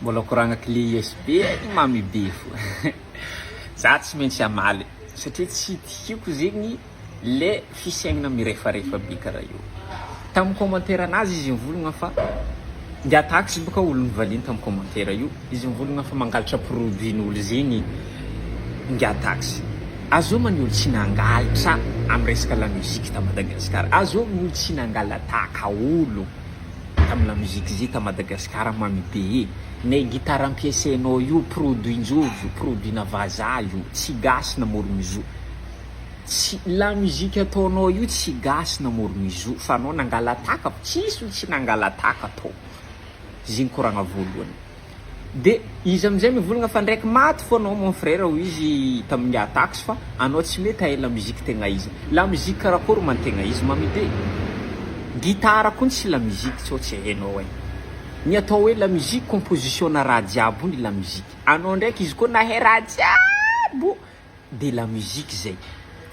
Mbola koragna clé USB mamy be fo. Za tsy maintsy amaly satria tsy tiako zegny le fisiagnana mirefarefa be karaha io. Tamin'ny commentaire anazy izy mivolagna fa ngia taxi boka olo nivaliny tamin'ny commentaire io, izy mivolagna fa mangalatra produit-n'olo zegny ngia taxi. Azo man olo tsy nangalatra amin'ny resaka la musique ta Madagasikara. Azo olo tsy nangalataka olo tamin'ny la musique zay ta Madagasikara mamy be. Ne gitara ampiasainao io produit-njojo, produit-na vazaha io, tsy gasy na morogno izy io. Tsy la musique ataonao io tsy gasy na morogno izy io, fa anao nangalataka, tsisy olo tsy nangalataka atao. Zegny koragna voalohany. De izy amizay mivolagna fa ndraiky maty fô anao mon frère ho izy tamin'ny taxi fa anao tsy mety hay la musique tegna izy. La musique karakory man tegna izy mamy be. Gitara koa tsy la musique tsao tsy hainao ai. Ny atao hoe la musique composition-na raha jiaby ony la musique. Anao ndraiky izy koa nahay raha jiaby de la musique zay.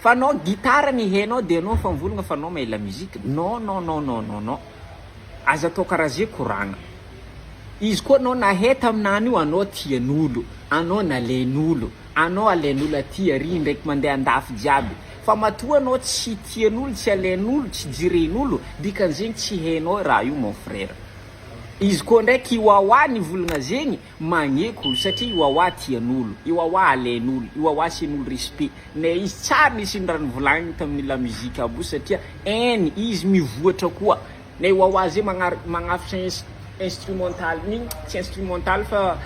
Fa anao gitara ny hainao de anao fa mivolagna fa anao mahay la musique. Non non non non non non. Aza atao karaha zay koragna. Izy koa anao nahay taminany io anao tian'olo, anao nalain'olo, anao alain'olo aty ary ndraiky mandeha andafy jiaby. Fa matoa anao tsy tian'olo, tsy alain'olo, tsy jiren'olo, dikan'zegny tsy hainao raha io mon frère. Izy koa ndraiky Iwawa nivolagna zegny magneky olo satria Iwawa tian'olo, Iwawa alain'olo, Iwawa asian'olo respect. Ne izy tsara nisy raha nivolagniny tamin'ny la musique aby satria hainy izy mivoatra koa. Ne Iwawa zay magnafitra instrumental igny, tsy instrumental fa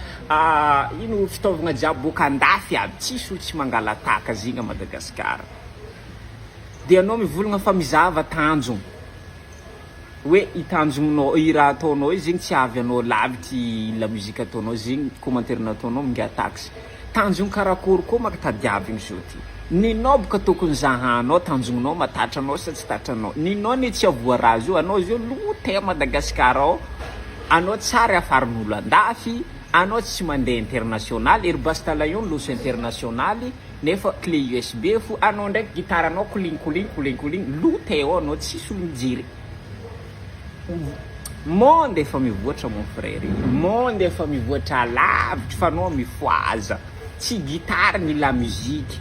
ino fitaovagna jiaby boka andafy aby, tsisy olo tsy mangalataka zegny a Madagasikara. De anao mivolagna fa mizava tanjona. Hoe i tanjonanao, i raha ataonao io zegny tsy avy anao lavitry la musique ataonao zegny commentaire nataonao mingia taxi. Tanjona karakory koa makatadiaviny zao ty. Ninao boka tokony zahanao tanjonanao matatra anao sa tsy tatranao. Ninao ne tsy avoarazy io, anao zio lote a Madagasikara ao. Anao tsara afarin'olo andafy, anao tsy mandeha international, ery Bastalayon loso international, nefa clé USB fo, anao ndraiky gitara anao koligny, lote ao anao tsisy olo mijery. Monde efa mivoatra mon frère, monde efa mivoatra lavitra fa anao mifoaza. Tsy gitara ny la musique.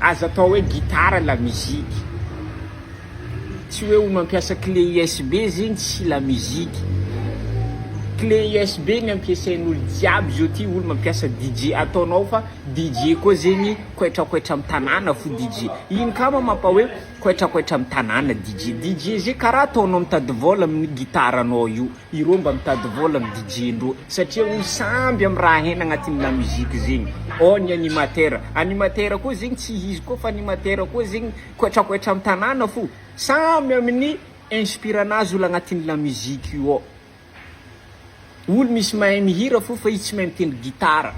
Aza atao hoe gitara la musique. Tsy hoe olo mampiasa clé USB zegny tsy la musique. Clé USB ny ampiasain'olo jiaby zao ty olo mampiasa DJ. Ataonao fa DJ koa zegny koetrakoetra amin'ny tanàna fo DJ. Ino kama mampa hoe koetrakoetra amin'ny tanàna DJ. DJ zay karaha ataonao mitady vola amin'ny gitaranao io. Ireo mba mitady vola amin'ny DJ-ndreo satria olo samby amin'ny raha hainy agnatin'ny la musique zegny. Ao ny animateur. Animateur koa zegny tsy izy koa fa animateur koa zegny koetrakoetra amin'ny tanàna fo. Samy amin'ny inspiranazy olo agnatin'ny la musique io ao. Olo misy mahay mihira fo fa izy tsy mahay mitendry gitara.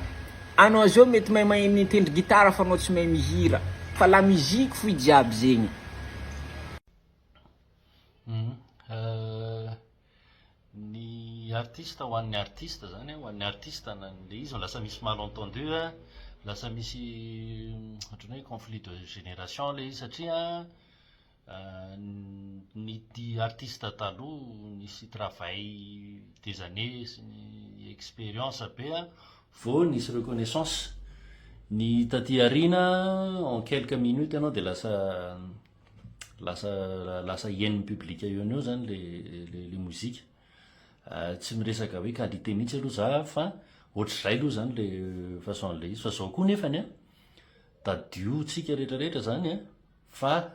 Anao zao mety mahay mitendry gitara fa anao tsy mahay mihira. Fa la musique fo jiaby zegny. Ny artiste ho an'ny artiste zany, ho an'ny artiste le izy lasa misy malentendu, lasa misy ohatran'ny hoe conflit de génération le izy satria nity artiste taloha nisy travail des années sy ny expérience be vao nisy reconnaissance. Ny taty arina en quelques minutes ianao de lasa hien'ny public eo eo zany le mozika. Tsy miresaka hoe qualité mihitsy aloha za fa ohatr'izay aloha zany le façon le izy fa zao koa nefany tadiotsika rehetrarehetra zany fa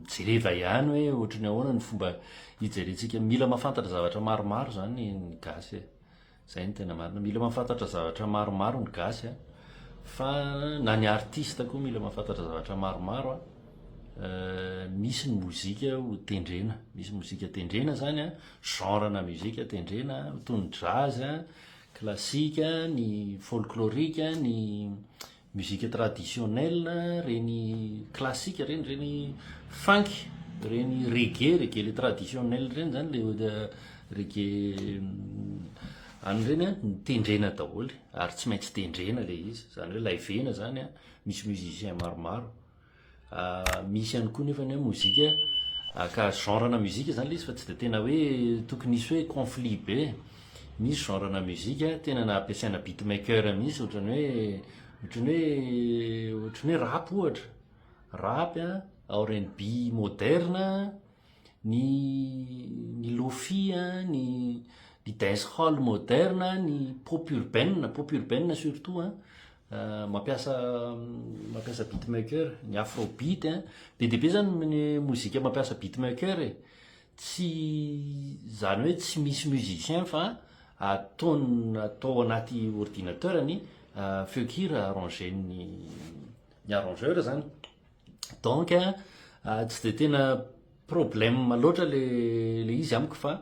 jereva ihany hoe ohatrany ahoana ny fomba hijerentsika. Mila mahafantatra zavatra maromaro zany ny gasy zay ny tena marina. Mila mahafantatra zavatra maromaro ny gasy fa na ny artiste koa mila mahafantatra zavatra maromaro misy ny mozika ho tendrena, misy mozika tendrena zany genre na muzika tendrena toy ny jazz, classique, ny folklorique, ny musique traditionnelle, reny classique reny funk, reny reggae le traditionnel reny zany le reggae any reny tendrena daholo ary tsy maintsy tendrena le izy zany hoe laivena zany misy musicien maromaro. Misy ihany koa nefa ny mozika ka genre na muzika zany le izy fa tsy de tena hoe tokony hisy hoe conflit be. misy genrena muzika tena na ampiasaina beatmaker misy ohatrany hoe rap ohatra rap a R&B moderna ny lofi a ny dancehall moderna ny pop urbaine surtout mampiasa beatmaker ny afrobeat be de be zany ny mozika mampiasa beatmaker tsy zany hoe tsy misy musicien fa atao anaty ordinateur ny feokira arranger ny arrangeur zany donc tsy de tena problème loatra le izy amiko fa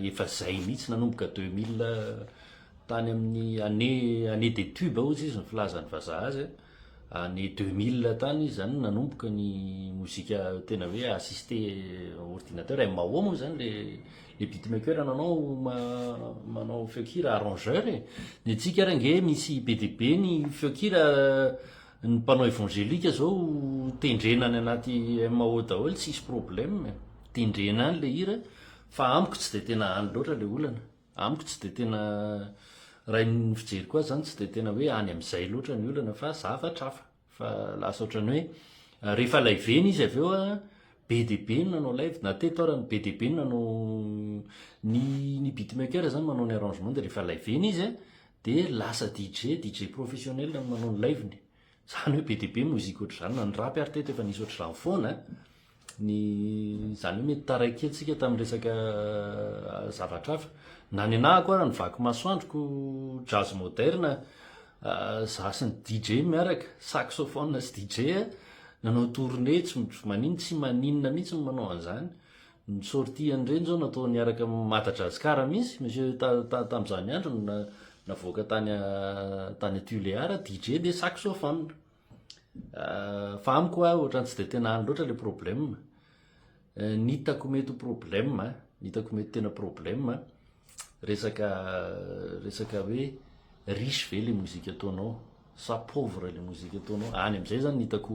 efa zay mihitsy nanomboka 2000 tany amin'ny année des tubes ozy izy ny filazany vazaha azy année 2000 tany izy zany nanomboka ny mozika tena hoe assisté ordinateur MAO moa zany le beatmaker manao feokira arrangeur ny tsika range misy BDB ny feokira ny mpanao évangélika zao tendrenany anaty MAO daholo tsisy problème tendrena any le hira fa amiko tsy de tena any loatra le olana amiko tsy de tena raha ny fijery koa zany tsy de tena hoe any am'izay loatra ny olana fa zavatrafa fa lasa ohatrany hoe rehefa laiveny izy avy eo BDB nanao live na teto arany BDB nanao ny beatmaker zany manao ny arrangement de rehefa laiveny izy de lasa DJ professionnel manao ny liveny zany hoe BDB mozika ohatr'zany na ny rapy ary teto efa nisy ohatr'zany foana zany hoe mety taraiky atsika tamin'ny resaka zavatrafa na ny anahako ary ny vaky masoandroko jazz moderne za sy ny DJ miaraka saxophone sy DJ nanao tournée tsy maninona tsy maninona mihitsy manao an'izany ny sortie an'ireny zao natao niaraka Madagasikara misy monsieur tam'izany andro navoaka tany Tuléar DJ de saxophone fa amiko ohatrany tsy de tena any loatra le problème nitako mety problème nitako mety tena problème resaka hoe riche ve le mozika ataonao sa pauvre le mozika ataonao any am'izay zany hitako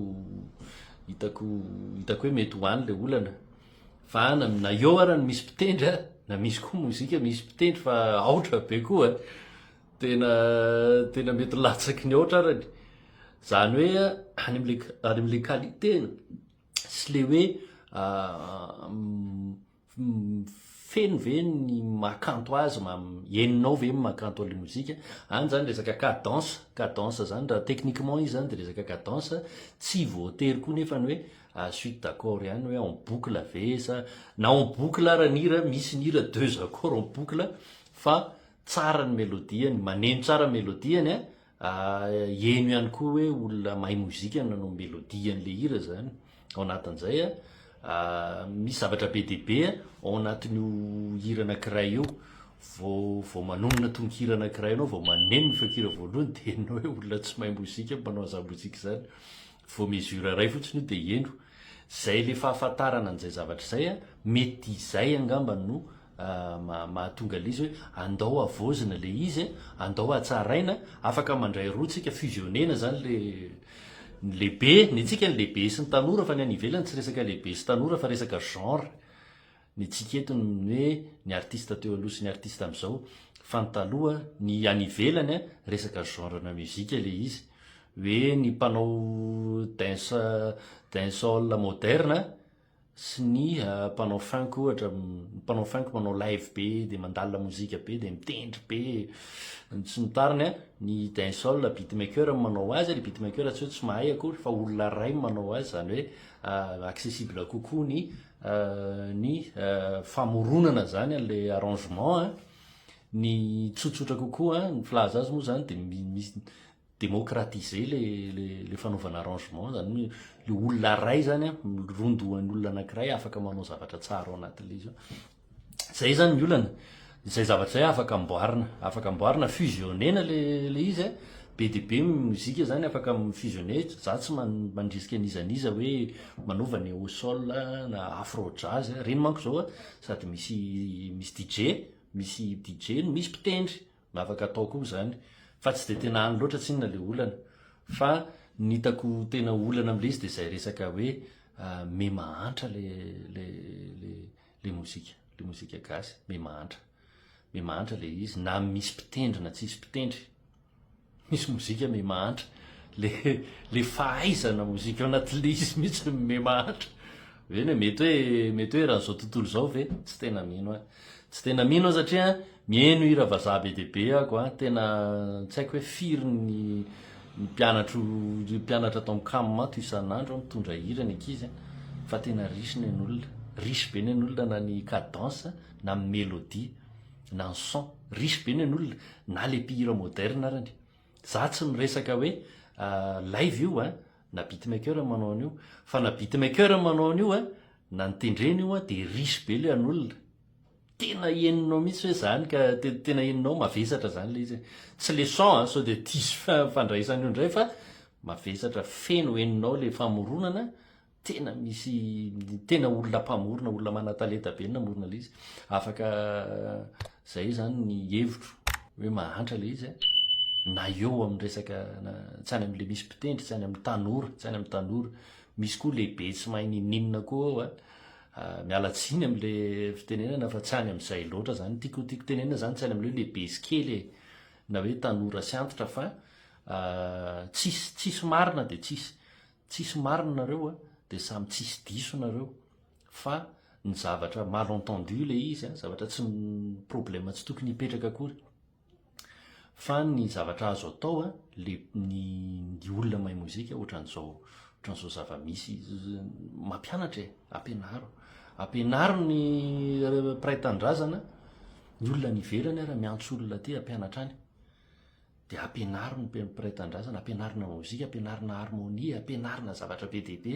hoe mety ho any le olana fa na eo arany misy mpitendry na misy koa mozika misy mpitendry fa aotra be koa tena mety latsaky ny aotra arany zany hoe any am'le qualité sy le hoe feno ve ny makanto azy eninao ve makanto le mozika any zany resaka cadence zany raha techniquement izy zany de resaka cadence tsy voatery koa nefa ny hoe suite d'accord ihany hoe en boucle ve sa na en boucle ara ny hira misy ny hira 2 accords en boucle fa tsara ny mélodiany maneno tsara mélodiany eno ihany koa hoe olona mahay mozika nanao mélodian'le hira zany ao anatin'izay misy zavatra BDB ao anatin'io hira anankiray io vao manomana tononkira anankiray anao vao maneno ny feokira voalohany de enao hoe olona tsy mahay mozika mpanao aza mozika zany vao mesure ray fotsiny io de eno zay le fahafantarana an'izay zavatra zay mety izay angamba no mahatonga le izy hoe andao avozina le izy andao atsaraina afaka mandray roa tsika fusionnena zany lehibe ny tsika ny lehibe sy ny tanora fa ny any ivelany tsy resaka lehibe sy tanora fa resaka genre ny tsika eto hoe ny artiste teo aloha sy ny artiste am'izao fa ny taloha ny any ivelany resaka genre na muzika le izy hoe ny mpanao dancehall moderne sy ny mpanao funk ohatra mpanao funk manao live be de mandalina mozika be de mitendry be sy ny tariny ny dancehall beatmaker manao azy le beatmaker tsy hoe tsy mahay akory fa olona ray manao azy zany hoe accessible kokoa ny famoronana zany an'le arrangement ny tsotsotra kokoa ny filaza azy moa zany de misy démocratiser le fanaovana arrangement zany le olona ray zany rondoan'ny olona anankiray afaka manao zavatra tsara ao anatin'le izy zay zany ny olana zay zavatra zay afaka amboarina fusionnena le izy BDB muzika zany afaka fusionner za tsy mandrisika an'izaniza hoe manova ny au sol na afro jazz reny manko zao sady misy DJ misy mpitendry afaka atao koa zany fa tsy de tena any loatra tsinona le olana fa nitako tena olana am'le izy de zay resaka hoe me mahantra le mozika gasy me mahantra mimahantra le izy na misy mpitendry na tsisy mpitendry. Misy mozika mimahantra le fahaizana mozika ao anatin'le izy mihitsy mimahantra. Veny mety hoe raha zao tontolo zao ve tsy tena mino a tsy tena mino a satria mieno hira vazaha be deaibe ako a tena tsy haiko hoe firy ny mpianatra atao mikamo mato isan'andro a mitondra hira ny ankizy a fa tena risy ny an'olona risy be ny an'olona na ny cadence na ny mélodie na ny son risy be ny an'olona na le mpihira moderne arany. Za tsy miresaka hoe live io a na beatmaker manao an'io fa na beatmaker manao an'io a na nitendreny io a de risy be le an'olona tena eninao mihitsy hoe zany ka tena eninao mavesatra zany le izy tsy le son sao de tisy fandraisan'io ndray fa mavesatra feno eninao le famoronana tena misy tena olona mpamorona olona manatalenta be namorona le izy afaka zay zany ny hevitro hoe mahantra le izy na eo amin'ny resaka tsy any am'le misy mpitendry tsy any amin'ny tanora misy koa lehibe tsy mahay ninina koa ao mialatsiny am'le fitenenana fa tsy any am'izay loatra zany tiako tenenana zany tsy any am'le lehibe iskely na hoe tanora sy antitra fa tsisy marina de tsisy marina nareo de samy tsisy diso nareo fa ny zavatra malentendu le izy zavatra tsy problema tsy tokony hipetraka akory fa ny zavatra azo atao ny olona mahay mozika ohatran'izao zava-misy mampianatra ampianaro ny praitandrazana ny olona niverany raha miantso olona ty ampianatra any de ampianaro ny praitandrazana ampianarina mozika ampianarina harmonie ampianarina zavatra be deaibe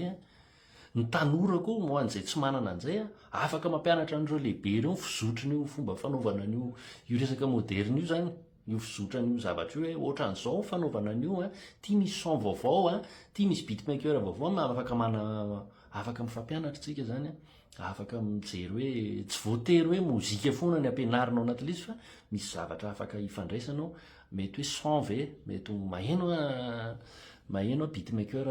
ny tanora koa mo an'izay tsy manana an'izay afaka mampianatra an'ireo lehibe reo fizotriny io fomba fanaovana an'io io resaka moderne io zany io fizotrany io zavatra io hoe ohatran'izao fanaovana an'io ty misy son vaovao ty misy beatmaker vaovao afaka mifampianatra tsika zany afaka mijery hoe tsy voatery hoe mozika foana ny ampianarinao anatin'le izy fa misy zavatra afaka hifandraisanao mety hoe son ve mety maheno beatmaker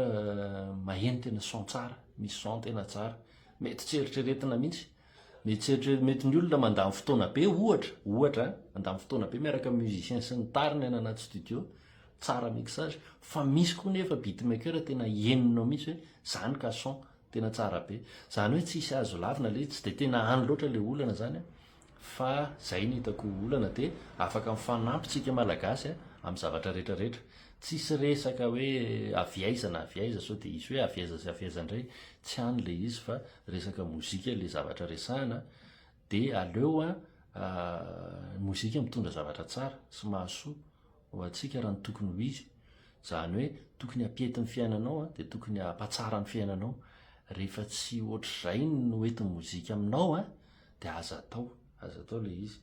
maheno tena son tsara misy son tena tsara mety tsy eritreretina mihitsy mety ny olona mandamy fotoana be ohatra mandamy fotoana be miaraka musicien sy ny tariny any anaty studio tsara mixage fa misy koa nefa beatmaker tena eninao mihitsy hoe zany ka son tena tsara be zany hoe tsisy azo lavina le tsy de tena any loatra le olana zany fa zay ny hitako olana de afaka mifanampytsika malagasy amin'ny zavatra rehetrarehetra tsisy resaka hoe aviaiza sao de isy hoe aviaiza sy aviaiza ndray tsy any le izy fa resaka mozika le zavatra resahana de aleo mozika mitondra zavatra tsara sy mahasoa ho atsika raha ny tokony ho izy zany hoe tokony hampietiny fiainanao de tokony hampatsara ny fiainanao rehefa tsy ohatr'izay no entin'ny mozika aminao de aza atao le izy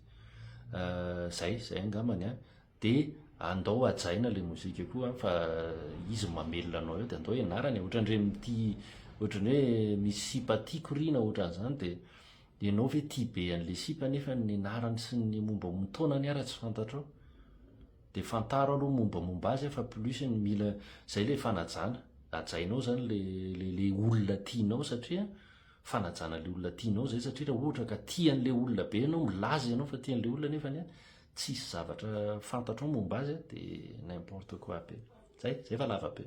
zay angamany de andao ajaina le mozika koa fa izy mamelona anao eo de andao ianarany ohatran'ireny hoe misy sipa tiako rina ohatran'izany de ianao ve tia be an'le sipa nefa ny anarany sy ny mombamomba taonany ara tsy fantatrao de fantaro aloha mombamomba azy fa plus ny mila zay le fanajana ajainao zany le olona tianao satria fanajana le olona tianao zay satria raha ohatra ka tian'le olona be ianao milaza ianao fa tian'le olona nefany tsisy zavatra fantatrao momba azy de n'importe quoi be zay fa lava be